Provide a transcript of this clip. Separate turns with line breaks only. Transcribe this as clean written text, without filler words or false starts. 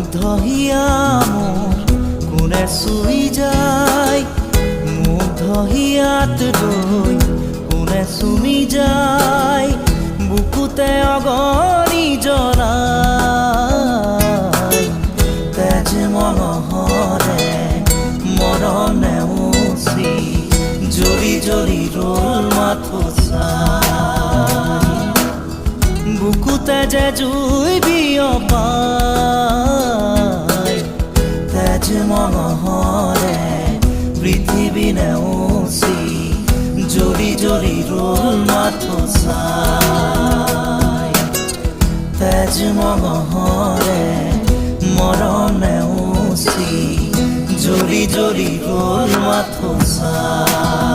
মুগ্ধহিয়া মোৰ কোনে চুই যায়, মুগ্ধহিয়াত লৈ কোনে চুমি যায়, বুকুতে অগণি জ্বলাই। তেজ মঙহৰে মৰম নেওচি জ্বলি জ্বলি ৰল মাথো চাই, বুকুতে যে জুই বিয়পাই। তেজ মঙহৰে পৃথিৱী নেওচি জ্বলি জ্বলি ৰল মাথো চাই। তেজ মঙহৰে মৰম নেওচি জ্বলি জ্বলি ৰল মাথো চাই।